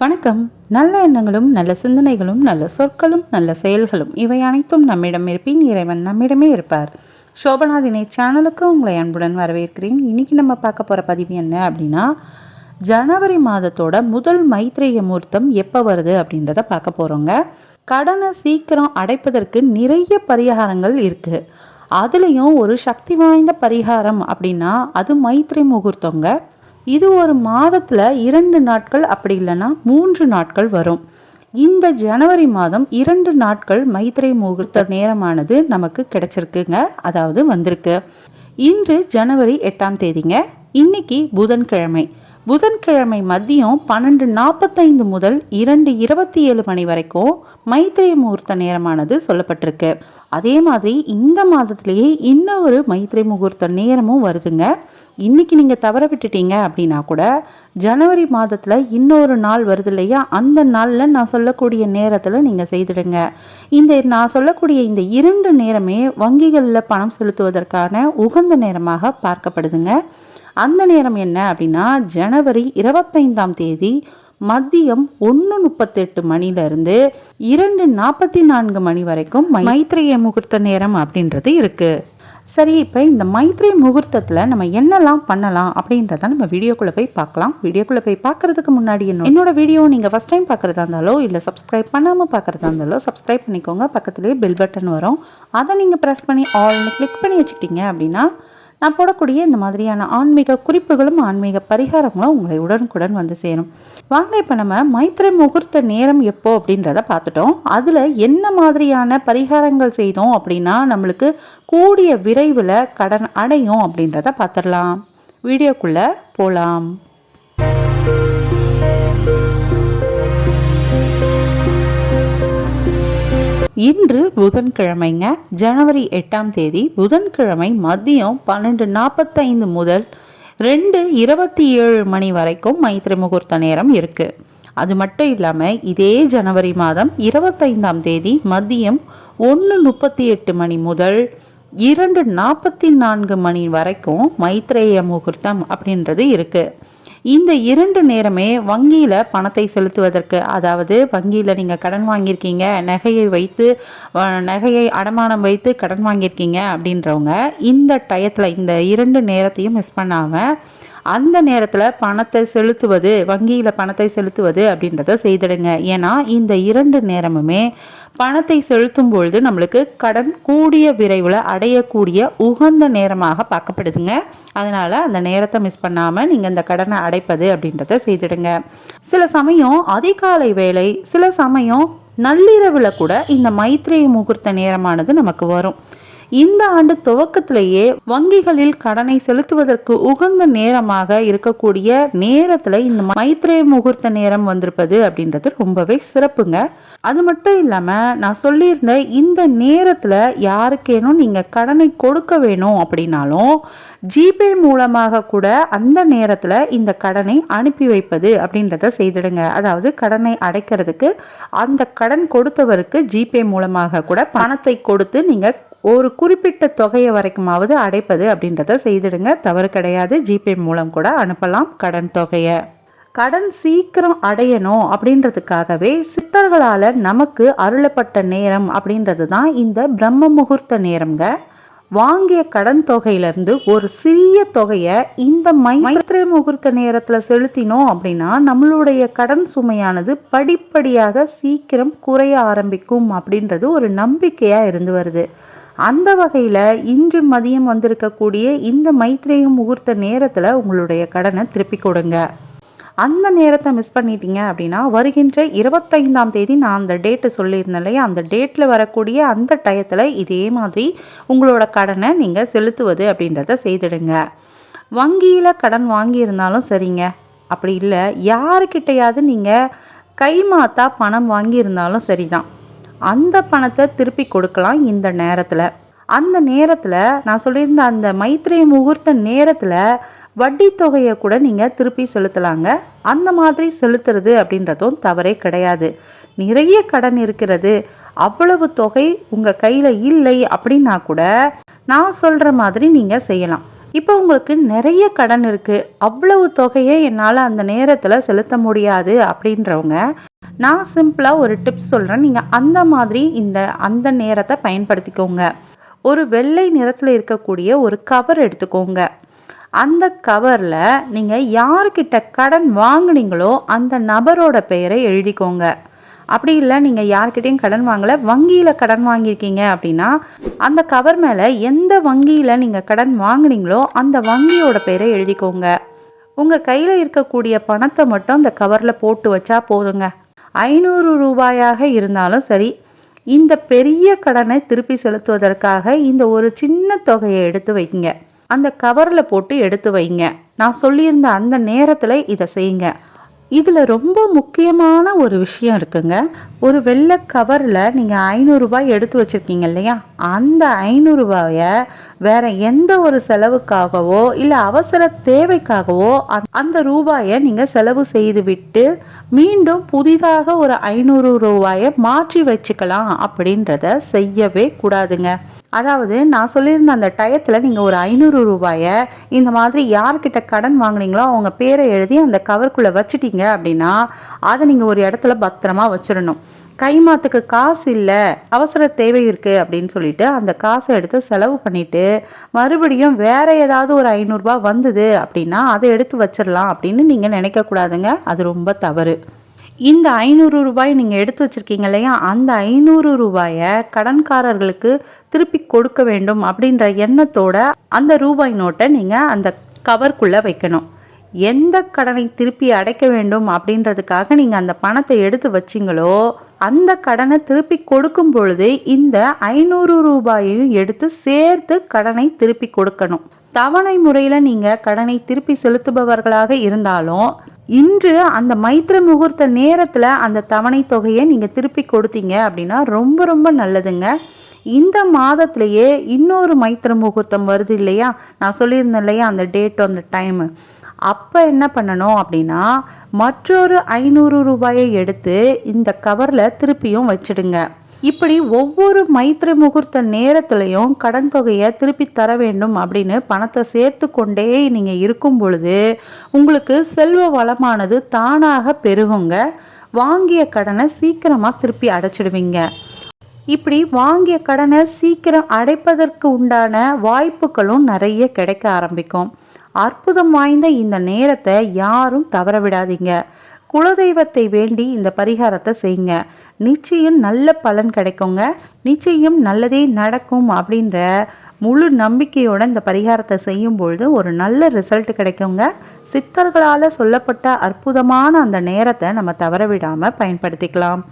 வணக்கம். நல்ல எண்ணங்களும் நல்ல சிந்தனைகளும் நல்ல சொற்களும் நல்ல செயல்களும் இவை அனைத்தும் நம்மிடம் இருப்பின் இறைவன் நம்மிடமே இருப்பார். சோபனா தினை சேனலுக்கு உங்களை அன்புடன் வரவேற்கிறேன். இன்னைக்கு நம்ம பார்க்க போகிற பதிவு என்ன அப்படின்னா, ஜனவரி மாதத்தோட முதல் மைத்ரேய முகூர்த்தம் எப்போ வருது அப்படின்றத பார்க்க போகிறோங்க. கடனை சீக்கிரம் அடைப்பதற்கு நிறைய பரிகாரங்கள் இருக்குது. அதுலேயும் ஒரு சக்தி வாய்ந்த பரிகாரம் அப்படின்னா அது மைத்ரே முகூர்த்தங்க. இது ஒரு மாதத்தில் 2 நாட்கள் அப்படி இல்லைன்னா 3 நாட்கள் வரும். இந்த ஜனவரி மாதம் 2 நாட்கள் மைத்ரே முகூர்த்த நேரமானது நமக்கு கிடைச்சிருக்குங்க, அதாவது வந்திருக்கு. இன்று ஜனவரி 8ஆம் தேதிங்க. இன்னைக்கு புதன்கிழமை மதியம் 12:45 முதல் 2:27 மணி வரைக்கும் மைத்ரே முகூர்த்த நேரமானது சொல்லப்பட்டிருக்கு. அதே மாதிரி இந்த மாதத்திலேயே இன்னொரு மைத்ரே முகூர்த்த நேரமும் வருதுங்க. இன்னைக்கு நீங்கள் தவற விட்டுட்டீங்க அப்படின்னா கூட ஜனவரி மாதத்தில் இன்னொரு நாள் வருது இல்லையா, அந்த நாளில் நான் சொல்லக்கூடிய நேரத்தில் நீங்கள் செய்திடுங்க. நான் சொல்லக்கூடிய இந்த 2 நேரமே வங்கிகளில் பணம் செலுத்துவதற்கான உகந்த நேரமாக பார்க்கப்படுதுங்க. அந்த நேரம் என்ன அப்படின்னா, ஜனவரி 25ஆம் தேதி மதியம் 1:38 மணிலிருந்து 2:44 மணி வரைக்கும் மைத்ரேய முகூர்த்த நேரம் அப்படின்றது இருக்கு. சரி, இப்போ இந்த மைத்ரே முகூர்த்தத்தில் நம்ம என்னெல்லாம் பண்ணலாம் அப்படின்றத நம்ம வீடியோக்குள்ளே போய் பார்க்கலாம். வீடியோக்குள்ளே போய் பார்க்குறதுக்கு முன்னாடி என்னோட வீடியோ நீங்கள் ஃபஸ்ட் டைம் பார்க்குறதா இருந்தாலோ இல்லை சப்ஸ்கிரைப் பண்ணாமல் பார்க்குறதா இருந்தாலோ சப்ஸ்கிரைப் பண்ணிக்கோங்க. பக்கத்துலேயே பெல் பட்டன் வரும், அதை நீங்கள் ப்ரெஸ் பண்ணி ஆல்னு கிளிக் பண்ணி வச்சுக்கிட்டீங்க அப்படின்னா நான் போடக்கூடிய இந்த மாதிரியான ஆன்மீக குறிப்புகளும் ஆன்மீக பரிகாரங்களும் உங்களை உடனுக்குடன் வந்து சேரும். வாங்க, இப்போ நம்ம மைத்ரே முகூர்த்த நேரம் எப்போ அப்படின்றத பார்த்துட்டோம். அதில் என்ன மாதிரியான பரிகாரங்கள் செய்தோம் அப்படின்னா நம்மளுக்கு கூடிய விரைவில் கடன் அடையும் அப்படின்றத பார்த்துடலாம். வீடியோக்குள்ளே போகலாம். இன்று புதன்கிழமைங்க, ஜனவரி 8ஆம் தேதி புதன்கிழமை மதியம் 12:45 முதல் 2:27 மணி வரைக்கும் மைத்ரே முகூர்த்த நேரம் இருக்குது. அது மட்டும் இல்லாமல் இதே ஜனவரி மாதம் 25ஆம் தேதி மதியம் 1:38 மணி முதல் 2:44 மணி வரைக்கும் மைத்ரேய முகூர்த்தம் அப்படின்றது இருக்குது. இந்த 2 நேரமே வங்கியில் பணத்தை செலுத்துவதற்கு, அதாவது வங்கியில் நீங்கள் கடன் வாங்கியிருக்கீங்க, நகையை அடமானம் வைத்து கடன் வாங்கியிருக்கீங்க அப்படின்றவங்க இந்த டயத்தில் இந்த 2 நேரத்தையும் மிஸ் பண்ணாமல் அந்த நேரத்தில் பணத்தை செலுத்துவது, வங்கியில் பணத்தை செலுத்துவது அப்படின்றத செய்திடுங்க. ஏன்னா இந்த 2 நேரமுமே பணத்தை செலுத்தும் பொழுது நம்மளுக்கு கடன் கூடிய விரைவில் அடையக்கூடிய உகந்த நேரமாக பார்க்கப்படுதுங்க. அதனால் அந்த நேரத்தை மிஸ் பண்ணாமல் நீங்கள் இந்த கடனை அடைப்பது அப்படின்றத செய்திடுங்க. சில சமயம் அதிகாலை வேளை, சில சமயம் நள்ளிரவில் கூட இந்த மைத்ரேய முகூர்த்த நேரமானது நமக்கு வரும். இந்த ஆண்டு துவக்கத்திலேயே வங்கிகளில் கடனை செலுத்துவதற்கு உகந்த நேரமாக இருக்கக்கூடிய நேரத்தில் இந்த மைத்ரே முகூர்த்த நேரம் வந்திருப்பது அப்படின்றது ரொம்பவே சிறப்புங்க. அது மட்டும் இல்லாமல் நான் சொல்லியிருந்த இந்த நேரத்தில் யாருக்கேனும் நீங்கள் கடனை கொடுக்க வேணும் அப்படின்னாலும் ஜிபே மூலமாக கூட அந்த நேரத்தில் இந்த கடனை அனுப்பி வைப்பது அப்படின்றத செய்திடுங்க. அதாவது கடனை அடைக்கிறதுக்கு அந்த கடன் கொடுத்தவருக்கு ஜிபே மூலமாக கூட பணத்தை கொடுத்து நீங்கள் ஒரு குறிப்பிட்ட தொகையை வரைக்குமாவது அடைப்பது அப்படின்றத செய்திடுங்க. தவறு கிடையாது. ஜிபே மூலம் கூட அனுப்பலாம் கடன் தொகையை. கடன் சீக்கிரம் அடையணும் அப்படின்றதுக்காகவே சித்தர்களால் நமக்கு அருளப்பட்ட நேரம் அப்படின்றது தான் இந்த பிரம்ம முகூர்த்த நேரம்ங்க. வாங்கிய கடன் தொகையிலிருந்து ஒரு சிறிய தொகையை இந்த மைத்ரே முகூர்த்த நேரத்தில் செலுத்தினோம் அப்படின்னா நம்மளுடைய கடன் சுமையானது படிப்படியாக சீக்கிரம் குறைய ஆரம்பிக்கும் அப்படின்றது ஒரு நம்பிக்கையாக இருந்து வருது. அந்த வகையில் இன்று மதியம் வந்திருக்கக்கூடிய இந்த மைத்ரேய முகூர்த்த நேரத்தில் உங்களுடைய கடனை திருப்பி கொடுங்க. அந்த நேரத்தை மிஸ் பண்ணிட்டீங்க அப்படின்னா வருகின்ற 25ஆம் தேதி நான் அந்த டேட்டு சொல்லியிருந்தேன் இல்லையா, அந்த டேட்டில் வரக்கூடிய அந்த டயத்தில் இதே மாதிரி உங்களோட கடனை நீங்கள் செலுத்துவது அப்படின்றத செய்திடுங்க. வங்கியில் கடன் வாங்கியிருந்தாலும் சரிங்க, அப்படி இல்லை யாருக்கிட்டையாவது நீங்கள் கைமாத்தா பணம் வாங்கியிருந்தாலும் சரிதான், அந்த பணத்தை திருப்பி கொடுக்கலாம். இந்த நேரத்தில் அந்த நேரத்தில் நான் சொல்லியிருந்த அந்த மைத்ரே முகூர்த்த நேரத்தில் வட்டி தொகையை கூட நீங்கள் திருப்பி செலுத்தலாங்க. அந்த மாதிரி செலுத்துறது அப்படின்றதும் தவறே கிடையாது. நிறைய கடன் இருக்கிறது, அவ்வளவு தொகை உங்கள் கையில் இல்லை அப்படின்னா கூட நான் சொல்கிற மாதிரி நீங்கள் செய்யலாம். இப்போ உங்களுக்கு நிறைய கடன் இருக்குது, அவ்வளவு தொகையை என்னால் அந்த நேரத்தில் செலுத்த முடியாது அப்படின்றவங்க, நான் சிம்பிளாக ஒரு டிப்ஸ் சொல்கிறேன். நீங்கள் அந்த மாதிரி அந்த நேரத்தை பயன்படுத்திக்கோங்க. ஒரு வெள்ளை நிறத்தில் இருக்கக்கூடிய ஒரு கவர் எடுத்துக்கோங்க. அந்த கவரில் நீங்கள் யாருக்கிட்ட கடன் வாங்குனீங்களோ அந்த நபரோட பெயரை எழுதிக்கோங்க. அப்படி இல்லை நீங்கள் யார்கிட்டையும் கடன் வாங்கலை, வங்கியில் கடன் வாங்கியிருக்கீங்க அப்படின்னா அந்த கவர் மேலே எந்த வங்கியில் நீங்கள் கடன் வாங்குனீங்களோ அந்த வங்கியோட பெயரை எழுதிக்கோங்க. உங்கள் கையில் இருக்கக்கூடிய பணத்தை மட்டும் அந்த கவரில் போட்டு வச்சா போதுங்க. 500 ரூபாயாக இருந்தாலும் சரி, இந்த பெரிய கடனை திருப்பி செலுத்துவதற்காக இந்த ஒரு சின்ன தொகையை எடுத்து வைங்க. அந்த கவரில் போட்டு எடுத்து வைங்க. நான் சொல்லியிருந்த அந்த நேரத்தில் இதை செய்யுங்க. இதில் ரொம்ப முக்கியமான ஒரு விஷயம் இருக்குங்க. ஒரு வெள்ளை கவரில் நீங்கள் 500 ரூபாய் எடுத்து வச்சுருக்கீங்க இல்லையா, அந்த 500 ரூபாயை வேற எந்த ஒரு செலவுக்காகவோ இல்லை அவசர தேவைக்காகவோ அந்த ரூபாயை நீங்கள் செலவு செய்து விட்டு மீண்டும் புதிதாக ஒரு 500 ரூபாயை மாற்றி வச்சுக்கலாம் அப்படின்றத செய்யவே கூடாதுங்க. அதாவது நான் சொல்லியிருந்த அந்த டயத்தில் நீங்கள் ஒரு 500 ரூபாயை இந்த மாதிரி யார்கிட்ட கடன் வாங்கினீங்களோ அவங்க பேரை எழுதி அந்த கவருக்குள்ளே வச்சுட்டீங்க அப்படின்னா அதை நீங்கள் ஒரு இடத்துல பத்திரமா வச்சிடணும். கைமாத்துக்கு காசு இல்லை, அவசர தேவை இருக்குது அப்படின்னு சொல்லிட்டு அந்த காசை எடுத்து செலவு பண்ணிவிட்டு மறுபடியும் வேறு ஏதாவது ஒரு 500 ரூபாய் வந்தது அப்படின்னா அதை எடுத்து வச்சிடலாம் அப்படின்னு நீங்கள் நினைக்கக்கூடாதுங்க. அது ரொம்ப தவறு. இந்த 500 ரூபாய் நீங்கள் எடுத்து வச்சுருக்கீங்க இல்லையா, அந்த 500 ரூபாயை கடன்காரர்களுக்கு திருப்பி கொடுக்க வேண்டும் அப்படின்ற எண்ணத்தோட அந்த ரூபாய் நோட்டை நீங்கள் அந்த கவர்க்குள்ளே வைக்கணும். எந்த கடனை திருப்பி அடைக்க வேண்டும் அப்படின்றதுக்காக நீங்கள் அந்த பணத்தை எடுத்து வச்சிங்களோ அந்த கடனை திருப்பி கொடுக்கும் பொழுது இந்த 500 ரூபாயையும் எடுத்து சேர்த்து கடனை திருப்பி கொடுக்கணும். தவணை முறையில் நீங்கள் கடனை திருப்பி செலுத்துபவர்களாக இருந்தாலும் இன்று அந்த மைத்திர முகூர்த்த நேரத்தில் அந்த தவணை தொகையை நீங்கள் திருப்பி கொடுத்தீங்க அப்படின்னா ரொம்ப ரொம்ப நல்லதுங்க. இந்த மாதத்திலேயே இன்னொரு மைத்திர முகூர்த்தம் வருது இல்லையா, நான் சொல்லியிருந்தேன் இல்லையா அந்த டேட் அந்த டைமு, அப்போ என்ன பண்ணணும் அப்படின்னா மற்றொரு 500 ரூபாயை எடுத்து இந்த கவரில் திருப்பியும் வச்சிடுங்க. இப்படி ஒவ்வொரு மைத்திர முகூர்த்த நேரத்துலையும் கடன் தொகையை திருப்பி தர வேண்டும் அப்படின்னு பணத்தை சேர்த்து கொண்டே நீங்கள் இருக்கும் பொழுது உங்களுக்கு செல்வ வளமானது தானாக பெருகுங்க. வாங்கிய கடனை சீக்கிரமாக திருப்பி அடைச்சிடுவீங்க. இப்படி வாங்கிய கடனை சீக்கிரம் அடைப்பதற்கு உண்டான வாய்ப்புகளும் நிறைய கிடைக்க ஆரம்பிக்கும். அற்புதம் வாய்ந்த இந்த நேரத்தை யாரும் தவற விடாதீங்க. குலதெய்வத்தை வேண்டி இந்த பரிகாரத்தை செய்யுங்க. நிச்சயம் நல்ல பலன் கிடைக்குங்க. நிச்சயம் நல்லதே நடக்கும் அப்படின்ற முழு நம்பிக்கையோட இந்த பரிகாரத்தை செய்யும் பொழுது ஒரு நல்ல ரிசல்ட் கிடைக்குங்க. சித்தர்களால் சொல்லப்பட்ட அற்புதமான அந்த நேரத்தை நம்ம தவற விடாமல் பயன்படுத்திக்கலாம்.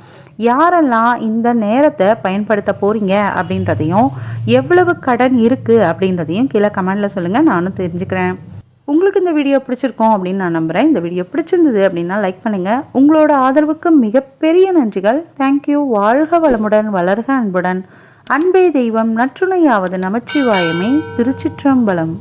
யாரெல்லாம் இந்த நேரத்தை பயன்படுத்த போகிறீங்க அப்படின்றதையும் எவ்வளவு கடன் இருக்குது அப்படின்றதையும் கீழே கமெண்டில் சொல்லுங்கள், நானும் தெரிஞ்சுக்கிறேன். உங்களுக்கு இந்த வீடியோ பிடிச்சிருக்கோம் அப்படின்னு நான் நம்புகிறேன். இந்த வீடியோ பிடிச்சிருந்தது அப்படின்னா லைக் பண்ணுங்கள். உங்களோட ஆதரவுக்கு மிகப்பெரிய நன்றிகள். தேங்க்யூ. வாழ்க வளமுடன், வளர்க அன்புடன். அன்பே தெய்வம், நற்றுணையாவது நமச்சிவாயமே. திருச்சிற்றம்பலம்.